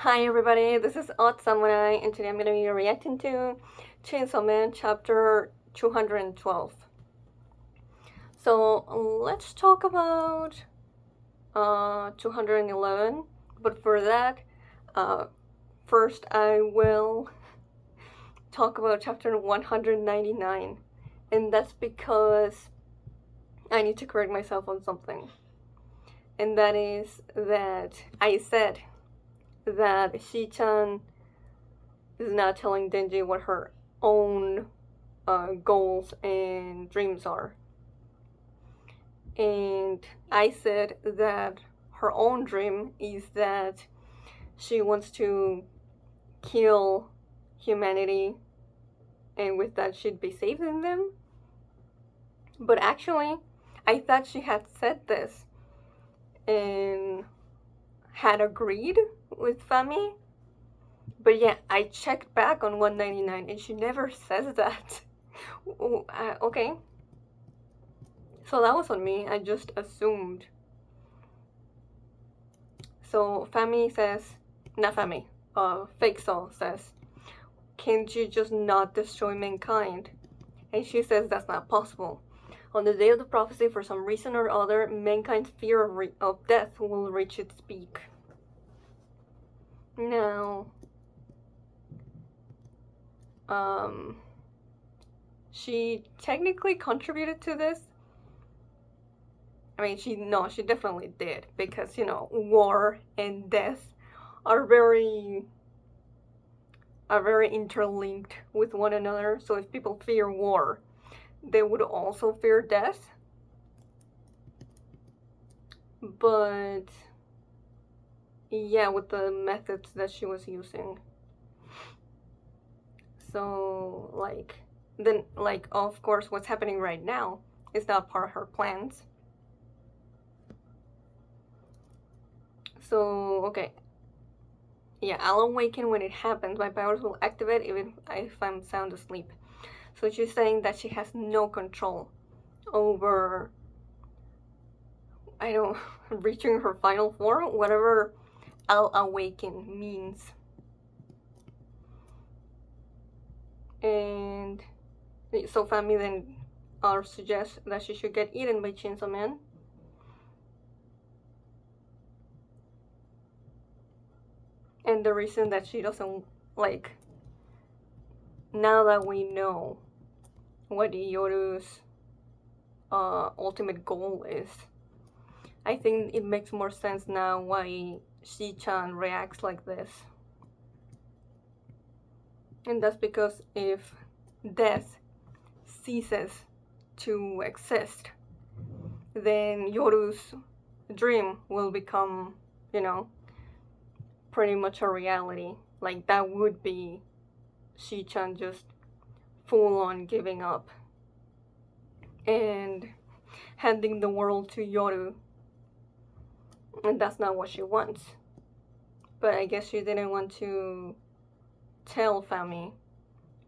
Hi everybody, this is Odd Samurai, and today I'm going to be reacting to Chainsaw Man chapter 212. So let's talk about 211, but for that, uh, first I will talk about chapter 199, and that's because I need to correct myself on something, and that is that I said that Shi-chan is not telling Denji what her own goals and dreams are. And I said that her own dream is that she wants to kill humanity, and with that, she'd be saving them. But actually, I thought she had said this and had agreed with Fami. But yeah, I checked back on 199 and she never says that. Okay. So that was on me. I just assumed. So Fami says, not Fami, Fake Soul says, can't you just not destroy mankind? And she says that's not possible. On the day of the prophecy, for some reason or other, mankind's fear of death will reach its peak. Now, she technically contributed to this. I mean, she definitely did, because, war and death are very interlinked with one another. So if people fear war, they would also fear death. But yeah, with the methods that she was using. So of course what's happening right now is not part of her plans. So okay. Yeah, I'll awaken when it happens. My powers will activate even if I'm sound asleep. So she's saying that she has no control over, reaching her final form, whatever I'll awaken means. And so Fami then suggests that she should get eaten by Chainsaw Man. And the reason that she doesn't, now that we know what Yoru's ultimate goal is, I think it makes more sense now why Shi-chan reacts like this. And that's because if death ceases to exist, then Yoru's dream will become, pretty much a reality. Like, that would be Shi-chan just full on giving up and handing the world to Yoru. And that's not what she wants. But I guess she didn't want to tell Fami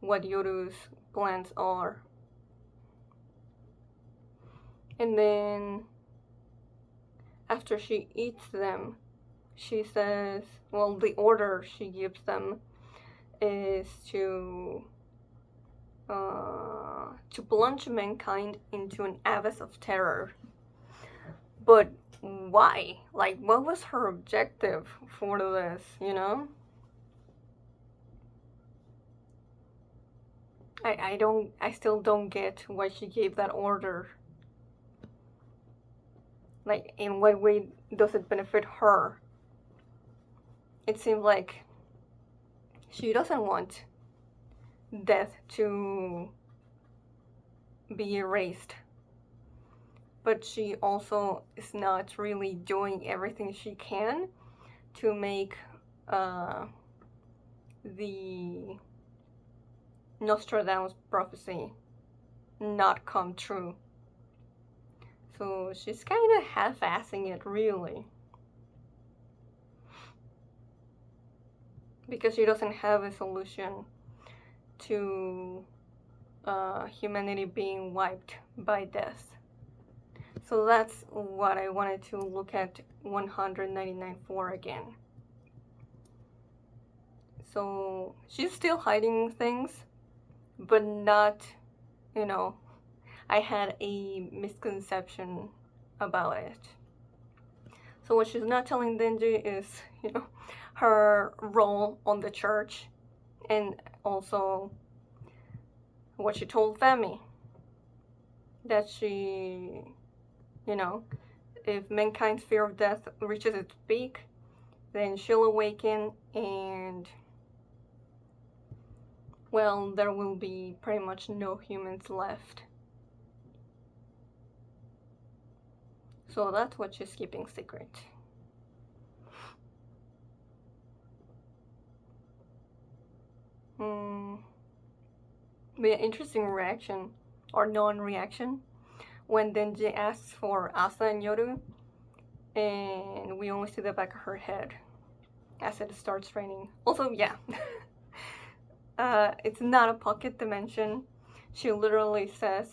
what Yoru's plans are. And then after she eats them, she says, well, the order she gives them is to plunge mankind into an abyss of terror. But why? Like, what was her objective for this, I still don't get why she gave that order. Like, in what way does it benefit her? It seems like she doesn't want death to be erased, but she also is not really doing everything she can to make the Nostradamus prophecy not come true. So she's kind of half-assing it, really, because she doesn't have a solution to humanity being wiped by death. So that's what I wanted to look at 199 for again. So she's still hiding things, but not, you know, I had a misconception about it. So what she's not telling Denji is, her role on the church, and also what she told Femi, that she, you know, if mankind's fear of death reaches its peak, then she'll awaken and, well, there will be pretty much no humans left. So that's what she's keeping secret. But yeah, interesting reaction, or non-reaction, when Denji asks for Asa and Yoru, and we only see the back of her head as it starts raining. Also, yeah, it's not a pocket dimension. She literally says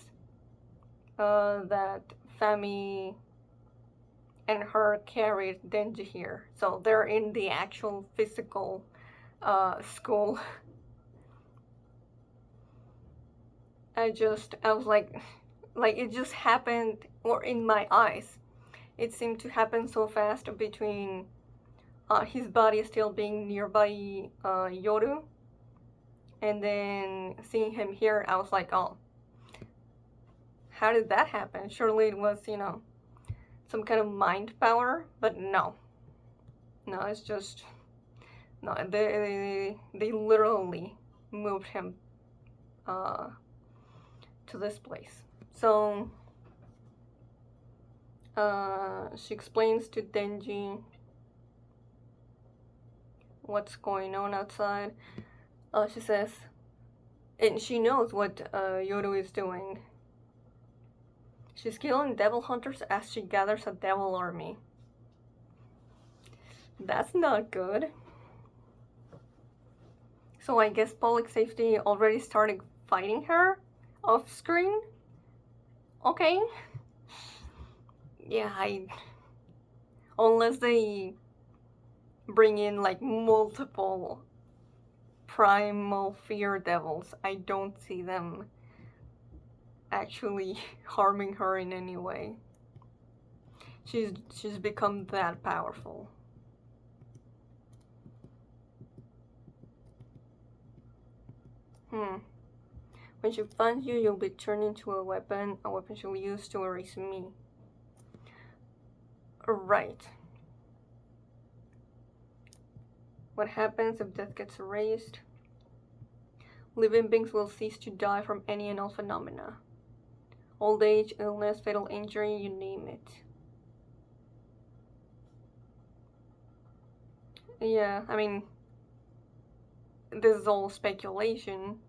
that Fami and her carried Denji here, so they're in the actual physical school. I was like it just happened, or in my eyes, it seemed to happen so fast between his body still being nearby Yoru, and then seeing him here, I was like, oh, how did that happen? Surely it was, some kind of mind power, but no. No, it's just, no, they literally moved him to this place. So she explains to Denji what's going on outside. She says, and she knows what Yoru is doing. She's killing devil hunters as she gathers a devil army. That's not good. So I guess public safety already started fighting her off screen? Okay. Yeah, unless they bring in like multiple primal fear devils, I don't see them actually harming her in any way. She's become that powerful. When she finds you, you'll be turned into a weapon she'll use to erase me. Right. What happens if death gets erased? Living beings will cease to die from any and all phenomena. Old age, illness, fatal injury, you name it. Yeah, I mean, this is all speculation,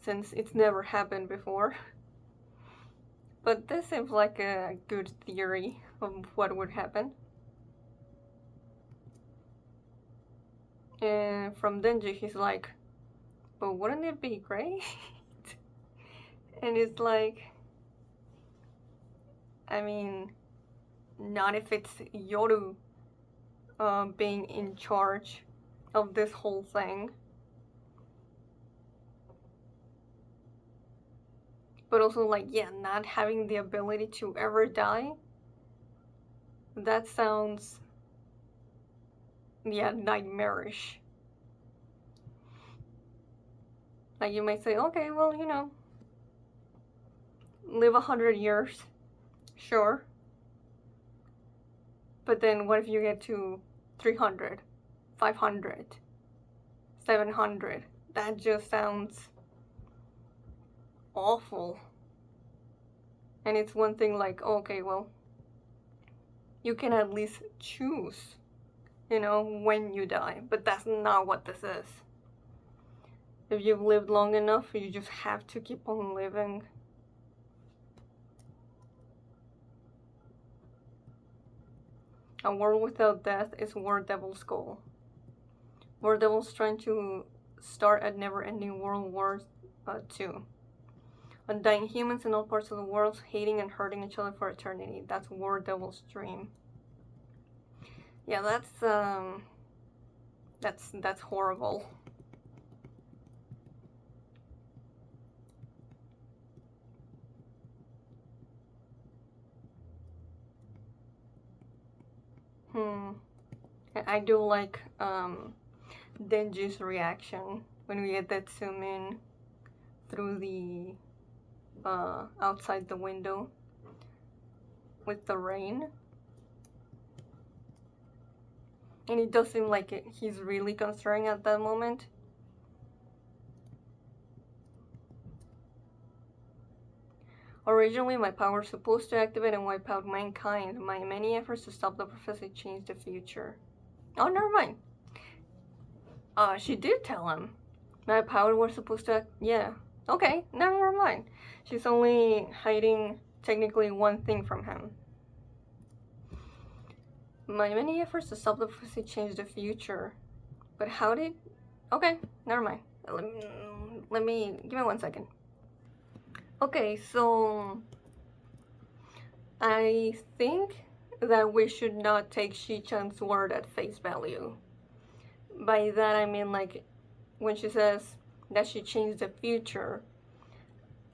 since it's never happened before. But this seems like a good theory of what would happen. And from Denji, he's like, but wouldn't it be great? And it's like, I mean, not if it's Yoru being in charge of this whole thing. But also, like, yeah, not having the ability to ever die. That sounds, yeah, nightmarish. Like, you might say, okay, well, live 100 years. Sure. But then what if you get to 300, 500, 700? That just sounds awful. And it's one thing like, okay, well, you can at least choose, when you die. But that's not what this is. If you've lived long enough, you just have to keep on living. A world without death is War Devil's goal. War Devil's trying to start a never-ending World War II. Undying humans in all parts of the world hating and hurting each other for eternity. That's War Devil's dream. Yeah, that's That's horrible. Hmm. I do like Denji's reaction when we get that zoom in through the outside the window with the rain. And it does seem like he's really concerned at that moment. Originally, my power was supposed to activate and wipe out mankind. My many efforts to stop the prophecy changed the future. Oh, never mind. She did tell him. My power was supposed to... Yeah. Okay, never mind. She's only hiding technically one thing from him. My many efforts to stop the prophecy changed the future. But how did... Okay, never mind. Let me... Give me 1 second. Okay, so... I think that we should not take Shi-chan's word at face value. By that I mean, like, when she says that she changed the future,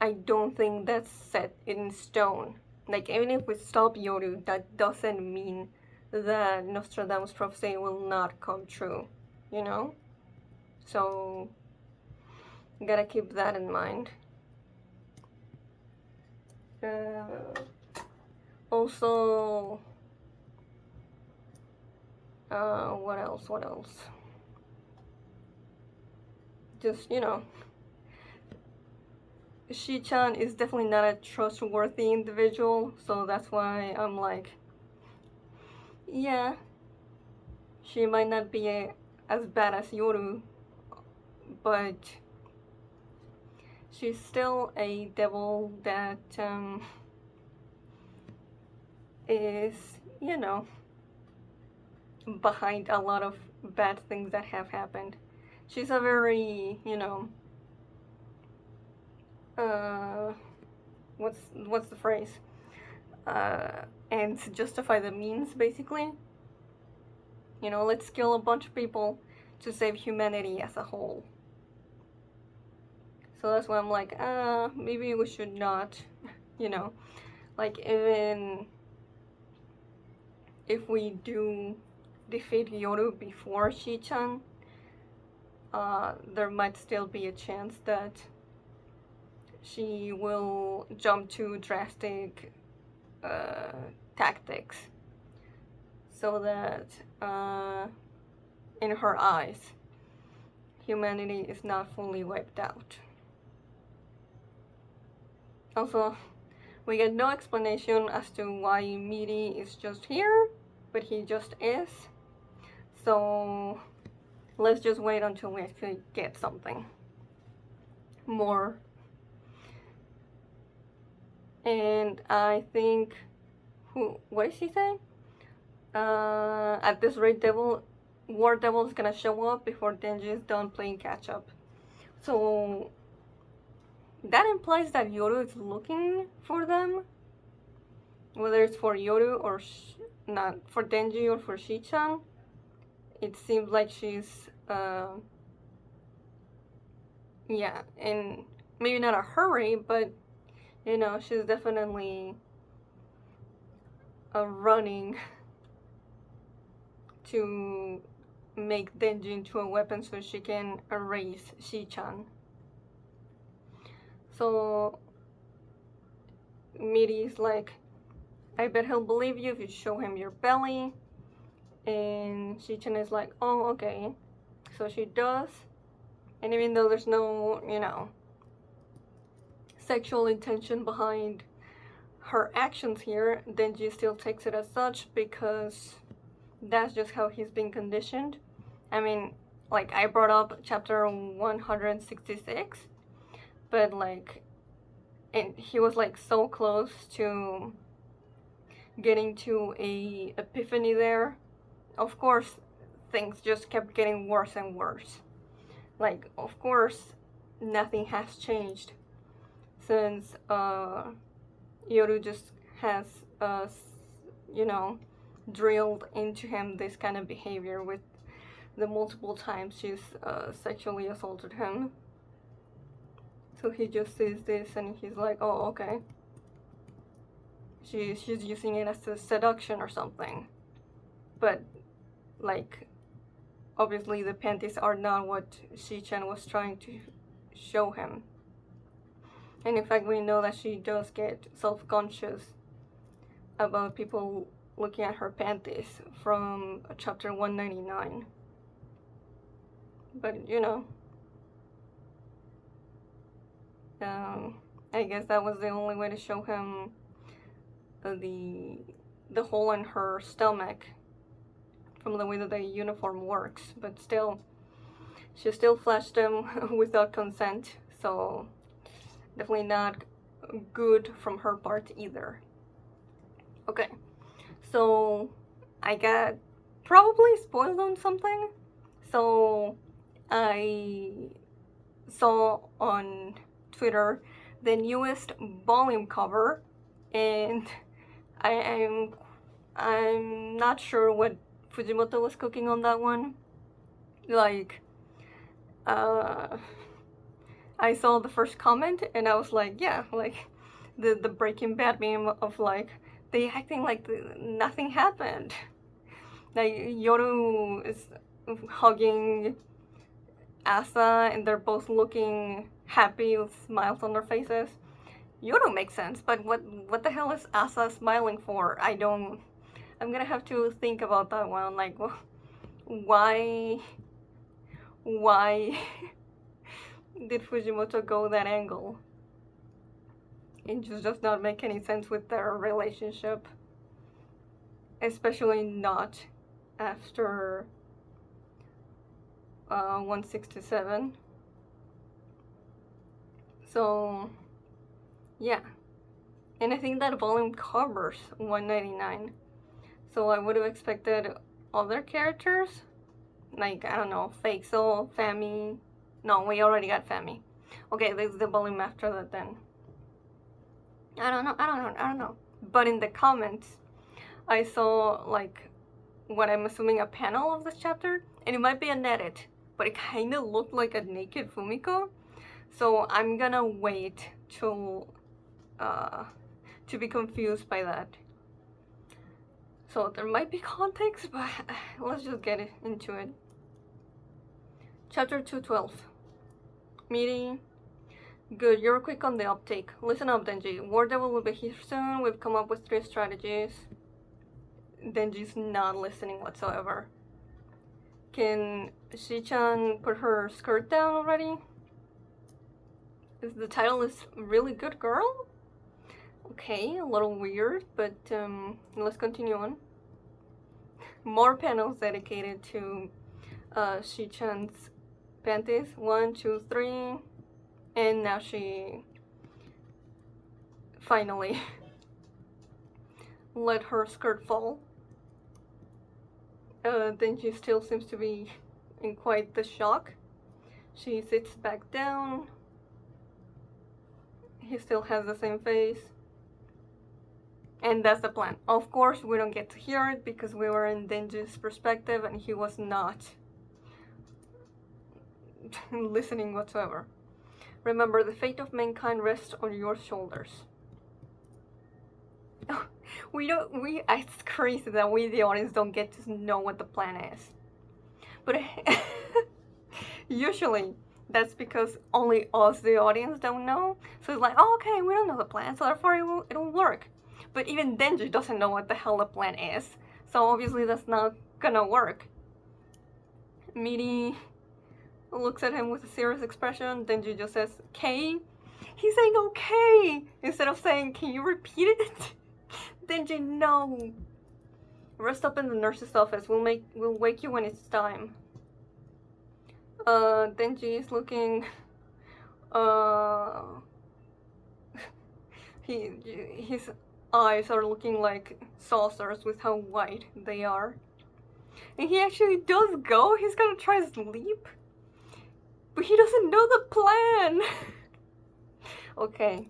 I don't think that's set in stone. Like, even if we stop Yoru, that doesn't mean that Nostradamus' prophecy will not come true, you know? So, gotta keep that in mind. Also, what else? Just, you know, Shi-chan is definitely not a trustworthy individual, so that's why I'm like, yeah, she might not be as bad as Yoru, but she's still a devil that is, you know, behind a lot of bad things that have happened. She's a very, you know, what's the phrase? And to justify the means, basically. You know, let's kill a bunch of people to save humanity as a whole. So that's why I'm like, maybe we should not, you know, like, even if we do defeat Yoru before Shi-chan, there might still be a chance that she will jump to drastic tactics so that in her eyes humanity is not fully wiped out. Also, we get no explanation as to why Miri is just here, but he just is. So let's just wait until we actually get something more. And I think, what did she say? At this rate, War Devil is gonna show up before Denji is done playing catch up. So that implies that Yoru is looking for them, whether it's for Yoru or not for Denji or for Shi-chan. It seems like she's yeah, in maybe not a hurry, but you know, she's definitely running to make Denji into a weapon so she can erase Shi-chan. So Miri's like, I bet he'll believe you if you show him your belly. And Shi-chan is like, oh, okay. So she does. And even though there's no, you know, sexual intention behind her actions here, Denji still takes it as such because that's just how he's been conditioned. I mean, like, I brought up chapter 166, but like, and he was like so close to getting to a epiphany there. Of course, things just kept getting worse and worse. Like, of course, nothing has changed since Yoru just has, you know, drilled into him this kind of behavior with the multiple times she's sexually assaulted him. So he just sees this and he's like, oh, okay. She's using it as a seduction or something. But, like, obviously the panties are not what Shi-chan was trying to show him. And in fact, we know that she does get self-conscious about people looking at her panties from chapter 199. But, you know, I guess that was the only way to show him the hole in her stomach from the way that the uniform works. But still, she still flashed him without consent, so definitely not good from her part either. Okay, so I got probably spoiled on something. So I saw on Twitter the newest volume cover, and I'm not sure what Fujimoto was cooking on that one. Like, I saw the first comment and I was like, yeah, like the Breaking Bad meme of like they acting like nothing happened. Like Yoru is hugging Asa and they're both looking happy with smiles on their faces. Yoru makes sense, but what the hell is Asa smiling for? I'm gonna have to think about that one. Like, why did Fujimoto go that angle? It just does not make any sense with their relationship, especially not after 167. So yeah, and I think that volume covers 199, so I would have expected other characters, like, I don't know, Fake Soul, Fami. No, we already got Fami. Okay, this is the volume after that then. I don't know. But in the comments, I saw, like, what I'm assuming a panel of this chapter, and it might be an edit, but it kind of looked like a naked Fumiko. So I'm gonna wait till to be confused by that. So there might be context, but let's just get into it. Chapter 212. Meeting. Good, you're quick on the uptake. Listen up, Denji. War Devil will be here soon. We've come up with 3 strategies. Denji's not listening whatsoever. Can Shi-chan put her skirt down already? The title is Really Good Girl? Okay, a little weird, but let's continue on. More panels dedicated to Shi-chan's panties. 1, 2, 3. And now she finally let her skirt fall. Then she still seems to be in quite the shock. She sits back down. He still has the same face. And that's the plan. Of course, we don't get to hear it because we were in Denji's perspective and he was not listening whatsoever. Remember, the fate of mankind rests on your shoulders. It's crazy that we, the audience, don't get to know what the plan is. But usually, that's because only us, the audience, don't know. So it's like, oh, okay, we don't know the plan, so therefore it'll work. But even Denji doesn't know what the hell the plan is. So obviously that's not gonna work. Miri looks at him with a serious expression. Denji just says, "K?" He's saying okay instead of saying, "Can you repeat it?" Denji, no. Rest up in the nurse's office. We'll wake you when it's time. Denji is looking. His eyes are looking like saucers with how white they are. And he actually does go. He's gonna try to sleep. But he doesn't know the plan! Okay.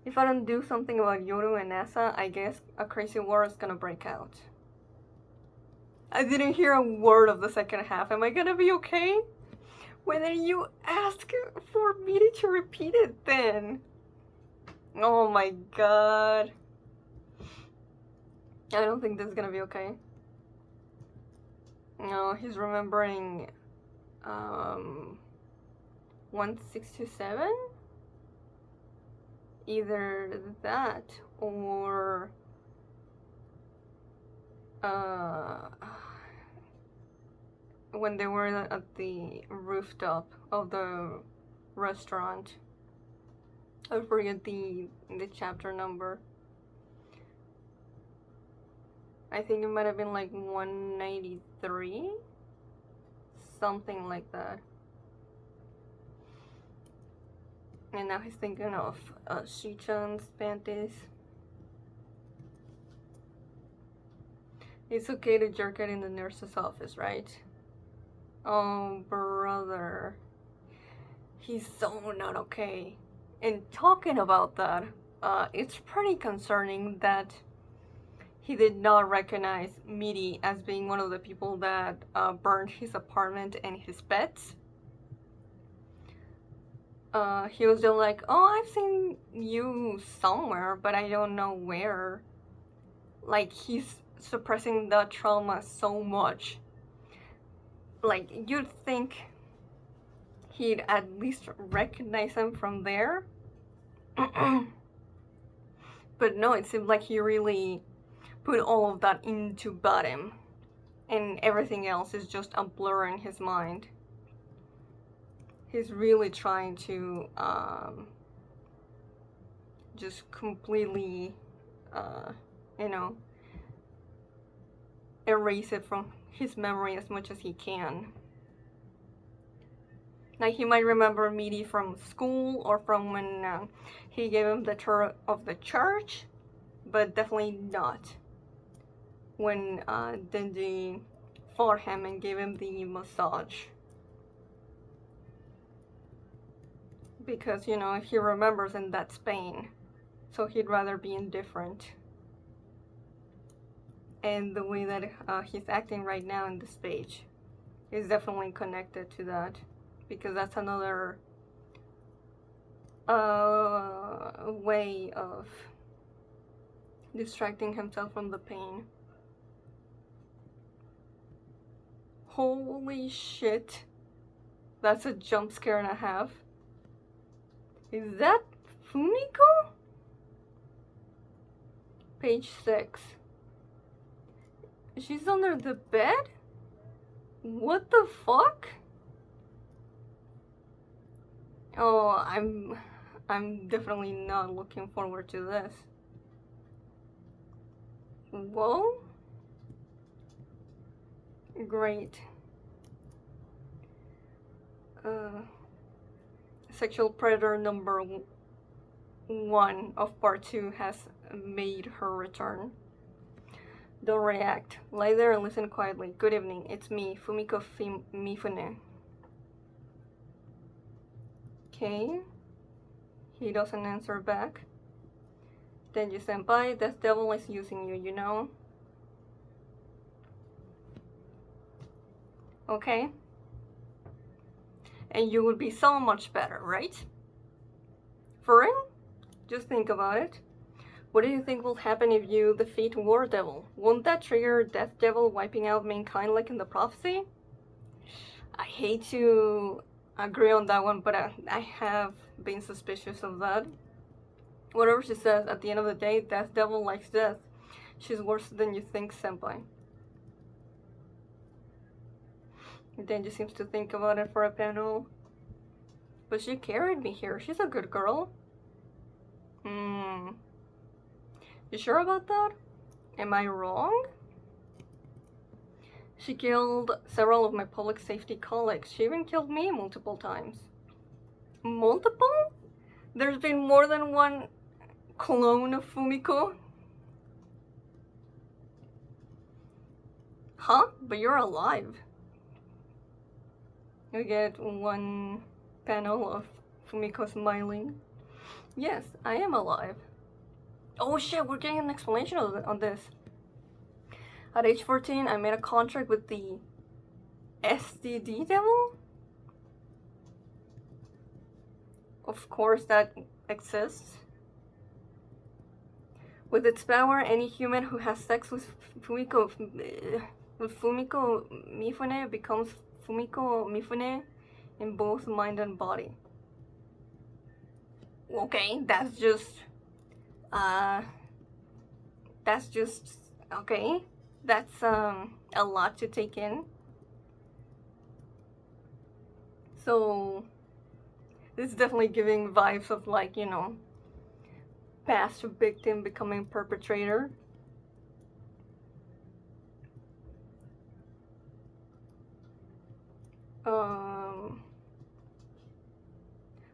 If I don't do something about Yoru and Asa, I guess a crazy war is gonna break out. I didn't hear a word of the second half. Am I gonna be okay? When did you ask for me to repeat it then? Oh my god. I don't think this is gonna be okay. No, he's remembering 1627? Either that or when they were at the rooftop of the restaurant. I forget the chapter number. I think it might have been like 193, something like that. And now he's thinking of Shichan's panties. It's okay to jerk it in the nurse's office, right? Oh, brother. He's so not okay. And talking about that, it's pretty concerning that he did not recognize Miri as being one of the people that burned his apartment and his pets. He was just like, oh, I've seen you somewhere, but I don't know where. Like, he's suppressing the trauma so much. Like, you'd think he'd at least recognize him from there. But no, it seemed like he really put all of that into Bottom, and everything else is just a blur in his mind. He's really trying to just completely, you know, erase it from his memory as much as he can. Like, he might remember Miri from school or from when he gave him the tour of the church, but definitely not when Denji fought him and gave him the massage. Because, you know, he remembers, and that's pain. So he'd rather be indifferent. And the way that he's acting right now in this page is definitely connected to that. Because that's another way of distracting himself from the pain. Holy shit. That's a jump scare and a half. Is that Fumiko? Page 6. She's under the bed? What the fuck? Oh, I'm definitely not looking forward to this. Whoa. Great. Sexual predator number 1 of part 2 has made her return. Don't react. Lie there and listen quietly. Good evening. It's me, Fumiko Mifune. Okay. He doesn't answer back. Denji senpai, that devil is using you, you know? Okay. And you would be so much better, right? For real? Just think about it. What do you think will happen if you defeat War Devil? Won't that trigger Death Devil wiping out mankind like in the prophecy? I hate to agree on that one, but I have been suspicious of that. Whatever she says, at the end of the day, Death Devil likes death. She's worse than you think, senpai. Denji seems to think about it for a panel. But she carried me here. She's a good girl. You sure about that? Am I wrong? She killed several of my public safety colleagues. She even killed me multiple times. Multiple? There's been more than one clone of Fumiko? Huh? But you're alive. We get one panel of Fumiko smiling. Yes, I am alive. Oh shit, we're getting an explanation on this. At age 14, I made a contract with the STD devil? Of course, that exists. With its power, any human who has sex with Fumiko Mifune becomes Fumiko Mifune in both mind and body. Okay, that's just okay. That's a lot to take in. So this is definitely giving vibes of, like, you know, past victim becoming perpetrator.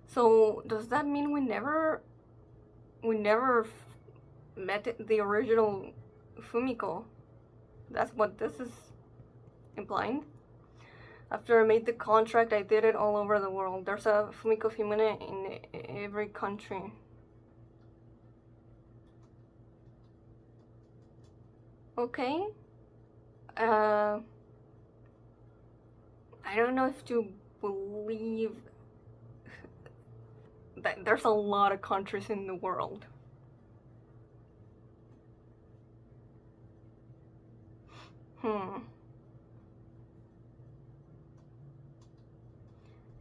So does that mean we never met the original Fumiko? That's what this is implying. After I made the contract, I did it all over the world. There's a Fumiko Fumine in every country. Okay. I don't know if to believe that there's a lot of countries in the world.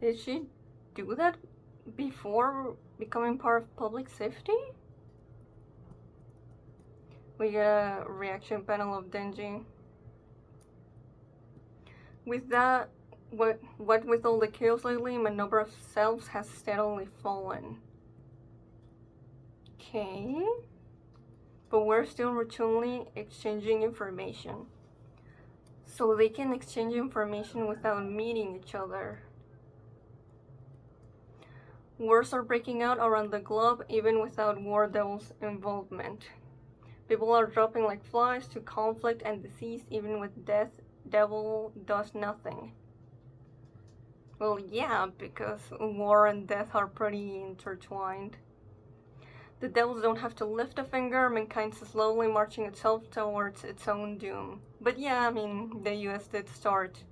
Did she do that before becoming part of public safety? We get a reaction panel of Denji. With that, what with all the chaos lately, my number of selves has steadily fallen. Okay. But we're still routinely exchanging information. So they can exchange information without meeting each other. Wars are breaking out around the globe even without War Devil's involvement. People are dropping like flies to conflict and disease even with Death Devil does nothing. Well, yeah, because war and death are pretty intertwined. The devils don't have to lift a finger, mankind's slowly marching itself towards its own doom. But yeah, I mean, the US did start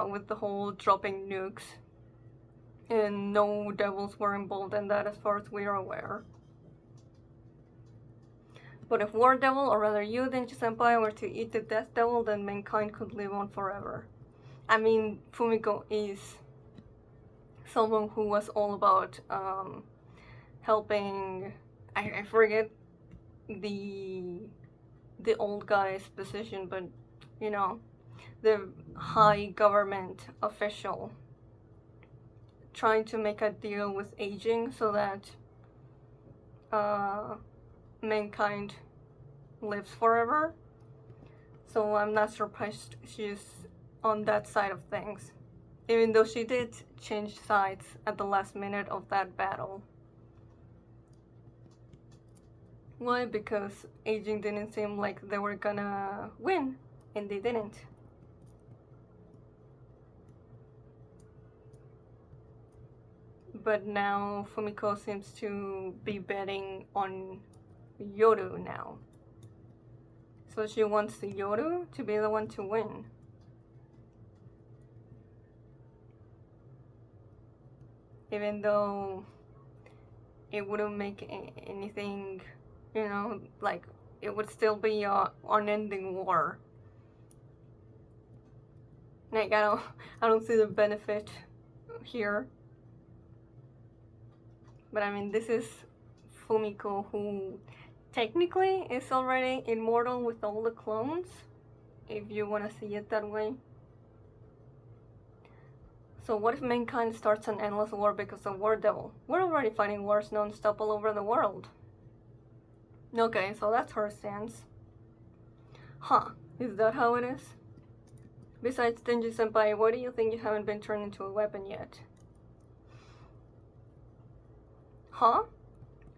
with the whole dropping nukes. And no devils were involved in that as far as we are aware. But if War Devil, or rather you, Denji Senpai, were to eat the Death Devil, then mankind could live on forever. I mean, Fumiko is someone who was all about helping. I forget the old guy's position, but you know, the high government official trying to make a deal with aging so that mankind lives forever. So I'm not surprised she's on that side of things, even though she did change sides at the last minute of that battle. Why? Because aging didn't seem like they were gonna win, and they didn't. But now Fumiko seems to be betting on Yoru now. So she wants Yoru to be the one to win. Even though it wouldn't make anything, you know, like it would still be an unending war. Like I don't see the benefit here. But I mean, this is Fumiko, who technically is already immortal with all the clones, if you want to see it that way. So what if mankind starts an endless war because of War Devil? We're already fighting wars non-stop all over the world. Okay, so that's her stance. Huh, is that how it is? Besides, Denji Senpai, why do you think you haven't been turned into a weapon yet? Huh?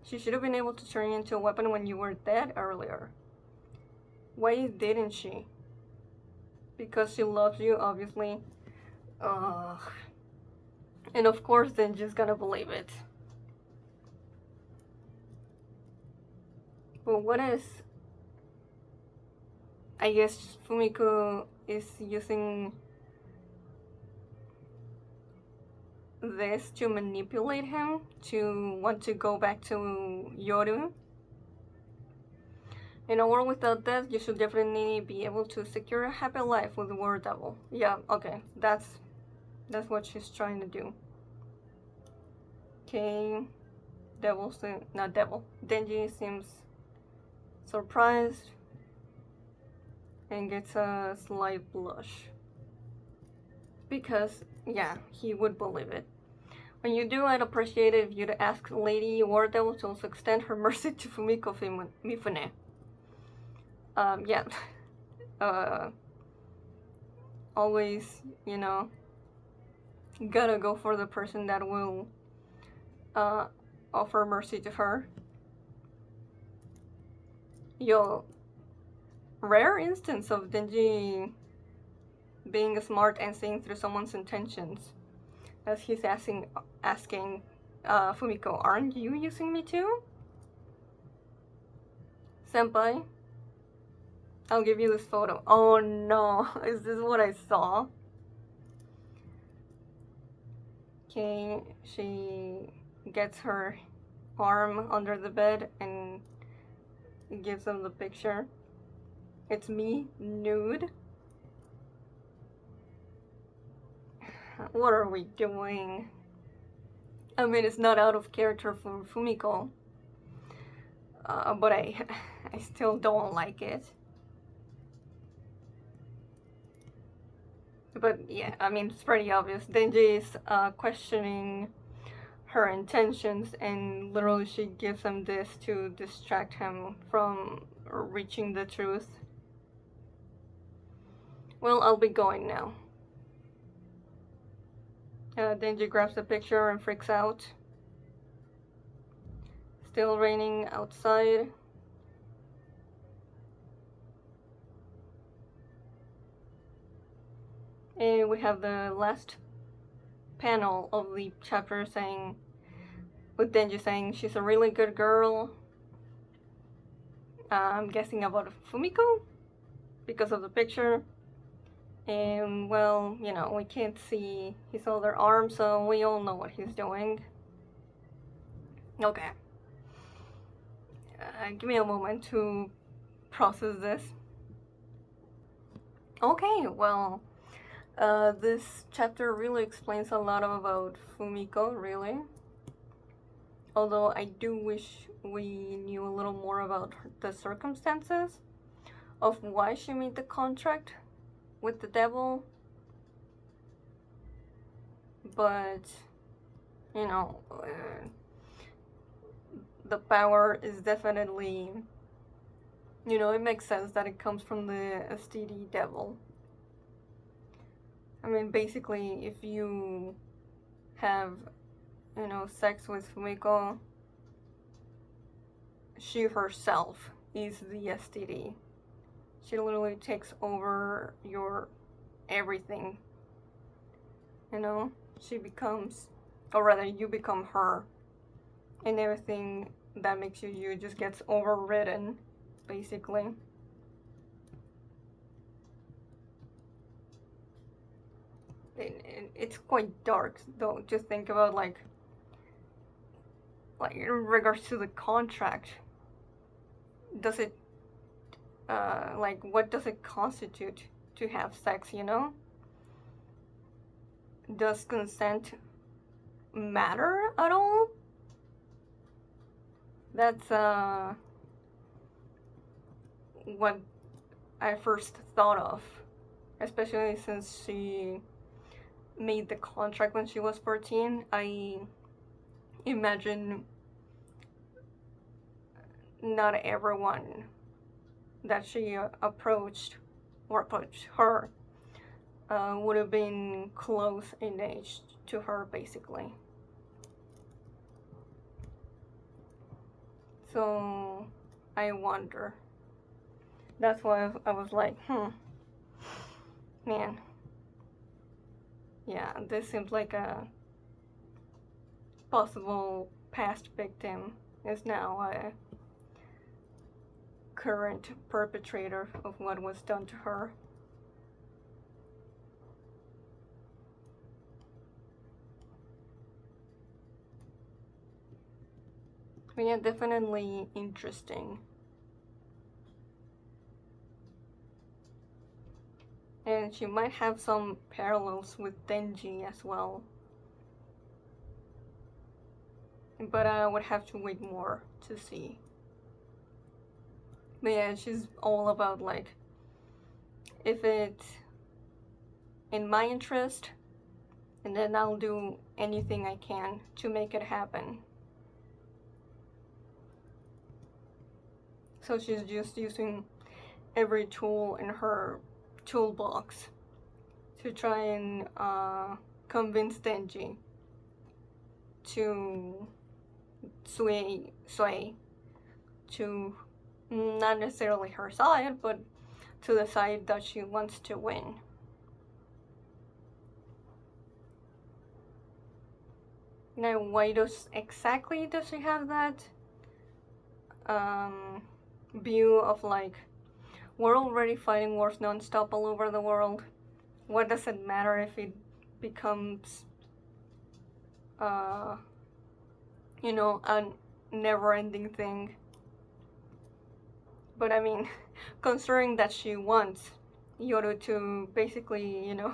She should have been able to turn you into a weapon when you were dead earlier. Why didn't she? Because she loves you, obviously. Ugh. And of course, Denji's gonna believe it. But what is I guess Fumiko is using this to manipulate him to want to go back to Yoru. In a world without death, you should definitely be able to secure a happy life with the War Devil. Yeah, okay, that's what she's trying to do. Okay, not Devil. Denji seems surprised and gets a slight blush. Because, yeah, he would believe it. When you do, I'd appreciate it if you'd ask Lady War Devil to also extend her mercy to Fumiko Mifune. Yeah. Always, gotta go for the person that will offer mercy to her. Rare instance of Denji being smart and seeing through someone's intentions. As he's asking Fumiko, aren't you using me too? Senpai, I'll give you this photo. Oh no, is this what I saw? Okay, she gets her arm under the bed and gives him the picture. It's me, nude. What are we doing? I mean, it's not out of character for Fumiko, but I still don't like it. But yeah, I mean, it's pretty obvious. Denji is questioning her intentions, and literally she gives him this to distract him from reaching the truth. Well, I'll be going now. Denji grabs the picture and freaks out. Still raining outside. And we have the last panel of the chapter saying, with Denji saying she's a really good girl. I'm guessing about Fumiko because of the picture. And well, we can't see his other arm, so we all know what he's doing. Okay. Give me a moment to process this. Okay, well, this chapter really explains a lot about Fumiko, really. Although I do wish we knew a little more about the circumstances of why she made the contract with the devil. But, the power is definitely, it makes sense that it comes from the STD devil. I mean, basically, if you have, sex with Fumiko, she herself is the STD. She literally takes over your everything. She becomes, or rather, you become her. And everything that makes you just gets overridden, basically. It's quite dark, though. Just think about like in regards to the contract. Does it what does it constitute to have sex? Does consent matter at all? That's what I first thought of, especially since she made the contract when she was 14. I imagine not everyone that she approached her would have been close in age to her, basically. So I wonder. That's why I was like, man. Yeah, this seems like a possible past victim is now a current perpetrator of what was done to her. But yeah, definitely interesting. And she might have some parallels with Denji as well. But I would have to wait more to see. But yeah, she's all about like, if it's in my interest, and then I'll do anything I can to make it happen. So she's just using every tool in her toolbox to try and convince Denji to sway to not necessarily her side, but to the side that she wants to win. Now, why exactly does she have that view of like, we're already fighting wars non-stop all over the world. What does it matter if it becomes, you know, a never-ending thing? But I mean, considering that she wants Yoru to basically, you know,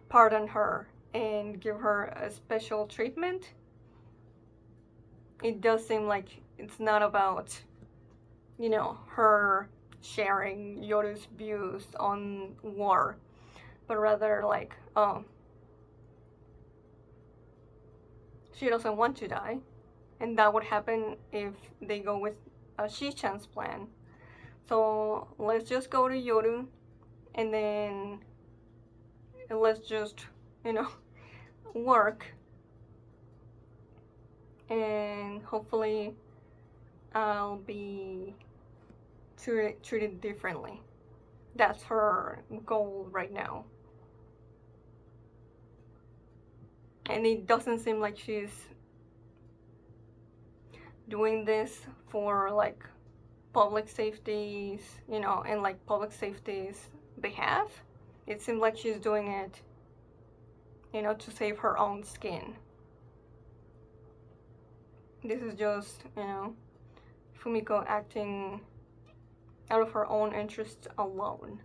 pardon her and give her a special treatment, it does seem like it's not about, you know, her sharing Yoru's views on war, but rather like, oh, she doesn't want to die, and that would happen if they go with Shi-chan's plan. So let's just go to Yoru, and then let's just, you know, work, and hopefully I'll be treated differently. That's her goal right now. And it doesn't seem like she's doing this for like public safety's, you know, and like public safety's behalf. It seems like she's doing it, you know, to save her own skin. This is just, you know, Fumiko acting out of her own interest alone.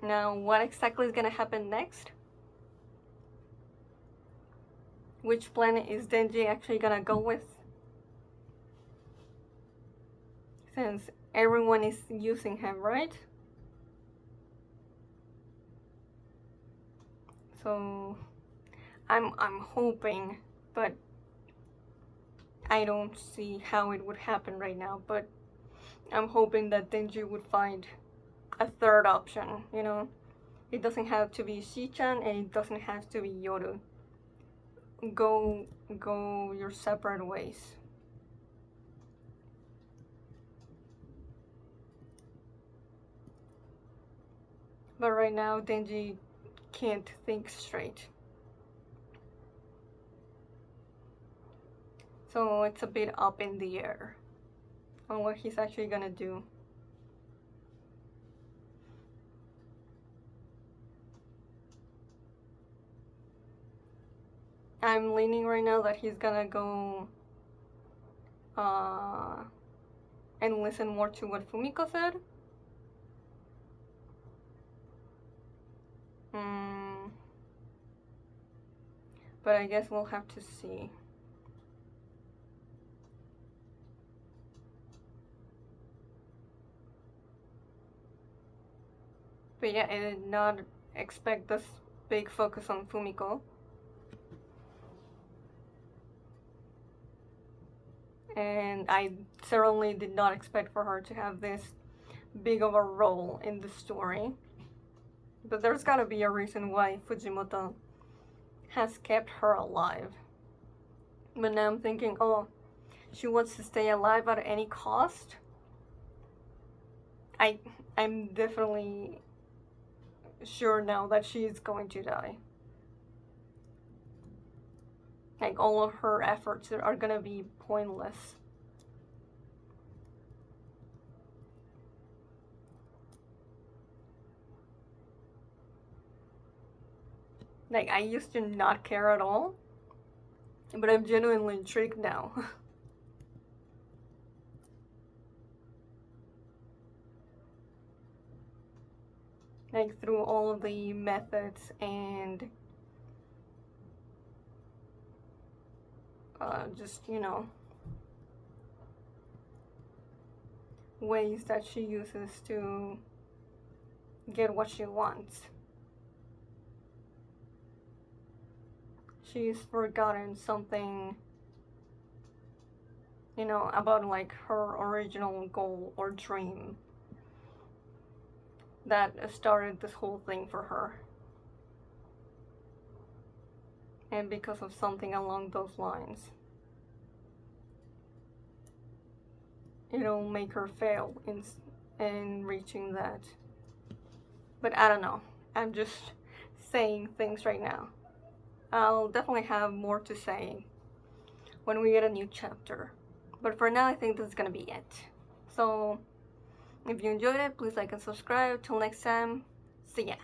Now, what exactly is gonna happen next? Which planet is Denji actually gonna go with? Since everyone is using him, right? So I'm hoping, but I don't see how it would happen right now, but I'm hoping that Denji would find a third option, you know? It doesn't have to be Shi-chan, and it doesn't have to be Yoru. Go your separate ways. But right now, Denji can't think straight. So it's a bit up in the air on what he's actually gonna do. I'm leaning right now that he's gonna go and listen more to what Fumiko said. But I guess we'll have to see. But yeah, I did not expect this big focus on Fumiko. And I certainly did not expect for her to have this big of a role in the story. But there's gotta be a reason why Fujimoto has kept her alive. But now I'm thinking, oh, she wants to stay alive at any cost? I'm definitely sure now that she is going to die. Like, all of her efforts are gonna be pointless. Like, I used to not care at all, but I'm genuinely intrigued now. Like, through all of the methods and just, ways that she uses to get what she wants. She's forgotten something, about like her original goal or dream that started this whole thing for her. And because of something along those lines, it'll make her fail in reaching that. But I don't know. I'm just saying things right now. I'll definitely have more to say when we get a new chapter. But for now, I think this is gonna be it. So, if you enjoyed it, please like and subscribe. Till next time, see ya.